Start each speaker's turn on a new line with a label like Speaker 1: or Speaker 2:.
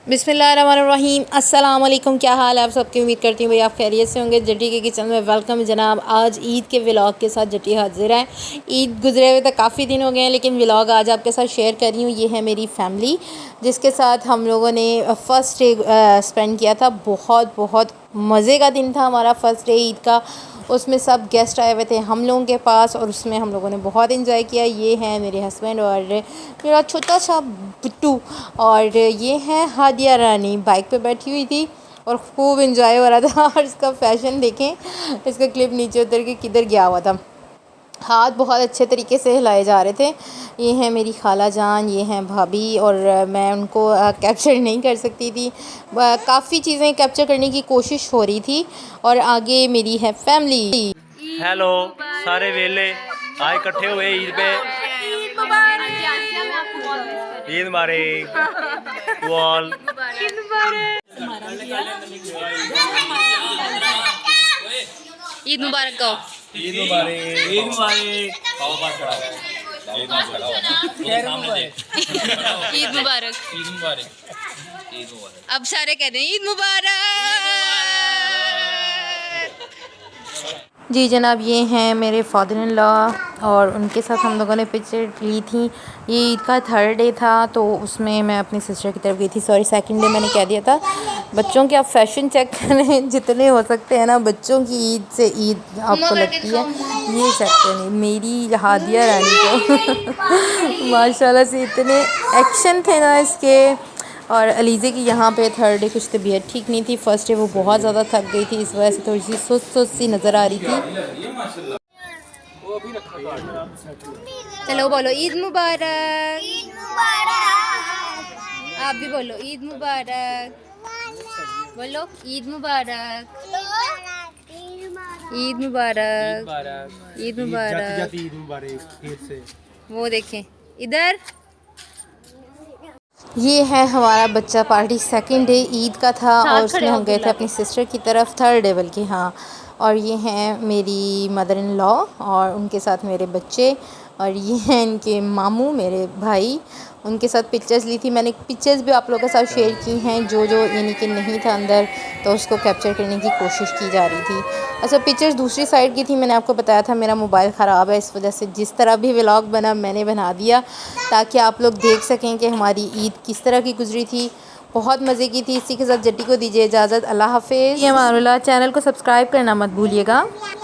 Speaker 1: बिस्मिल्लाहिर्रहमानिर्रहीम। अस्सलाम वालेकुम। क्या हाल है आप सबकी? उम्मीद करती हूँ भाई आप खैरियत से होंगे। जटी के किचन में वेलकम जनाब। आज ईद के व्लॉग के साथ जटी हाजिर है। ईद गुजरे हुए तो काफ़ी दिन हो गए हैं, लेकिन व्लॉग आज आपके साथ शेयर कर रही हूँ। ये है मेरी फैमिली जिसके साथ हम लोगों ने फ़र्स्ट डे स्पेंड किया था। बहुत बहुत मज़े का दिन था हमारा फ़र्स्ट डे ईद का। उसमें सब गेस्ट आए हुए थे हम लोगों के पास और उसमें हम लोगों ने बहुत इंजॉय किया। ये है मेरे हस्बैंड और मेरा छोटा सा बिट्टू, और ये है हादिया रानी बाइक पे बैठी हुई थी और खूब इंजॉय हो रहा था। और इसका फैशन देखें, इसका क्लिप नीचे उतर के किधर गया हुआ था। हाथ बहुत अच्छे तरीके से हिलाए जा रहे थे। ये हैं मेरी खाला जान, ये हैं भाभी, और मैं उनको कैप्चर नहीं कर सकती थी। काफ़ी चीज़ें कैप्चर करने की कोशिश हो रही थी। और आगे मेरी है फैमिली।
Speaker 2: हेलो सारे वेले आज इकट्ठे हुए ईद पे। ईद मुबारक। वॉल
Speaker 1: ईद मुबारक कहो।
Speaker 2: ईद मुबारक। ईद मुबारक।
Speaker 1: ईद मुबारक।
Speaker 2: ईद मुबारक।
Speaker 1: अब सारे कह रहे हैं ईद मुबारक। जी जनाब, ये हैं मेरे फादर इन लॉ और उनके साथ हम लोगों ने पिक्चर ली थी। ये ईद का थर्ड डे था तो उसमें मैं अपनी सिस्टर की तरफ गई थी। सॉरी, सेकंड डे मैंने कह दिया था। बच्चों के आप फैशन चेक करें जितने हो सकते हैं ना। बच्चों की ईद से ईद आपको लगती है, ये चेक करें मेरी हादिया रानी को। माशाल्लाह से इतने एक्शन थे ना इसके। और अलीज़े की यहाँ पे थर्ड डे कुछ तबीयत ठीक नहीं थी। फर्स्ट डे वो बहुत ज़्यादा थक गई थी, इस वजह से थोड़ी सी सुस्त सी नज़र आ रही थी। चलो बोलो ईद मुबारक। ईद मुबारक। आप भी बोलो ईद मुबारक। बोलो ईद मुबारक। ईद मुबारक। ईद मुबारक। वो देखें इधर। ये है हमारा बच्चा पार्टी। सेकंड डे ईद का था और उसमें हम गए थे अपनी सिस्टर की तरफ। थर्ड डे बल्कि, हाँ। और ये हैं मेरी मदर इन लॉ और उनके साथ मेरे बच्चे, और ये हैं इनके मामू मेरे भाई। उनके साथ पिक्चर्स ली थी मैंने। पिक्चर्स भी आप लोगों के साथ शेयर की हैं। जो यानी कि नहीं था अंदर तो उसको कैप्चर करने की कोशिश की जा रही थी। अच्छा, पिक्चर्स दूसरी साइड की थी। मैंने आपको बताया था मेरा मोबाइल ख़राब है, इस वजह से जिस तरह भी व्लॉग बना मैंने बना दिया ताकि आप लोग देख सकें कि हमारी ईद किस तरह की गुजरी थी। बहुत मज़े की थी। इसी के साथ जट्टी को दीजिए इजाज़त। अल्लाह हाफ़िज़। ये मारूला चैनल को सब्सक्राइब करना मत भूलिएगा।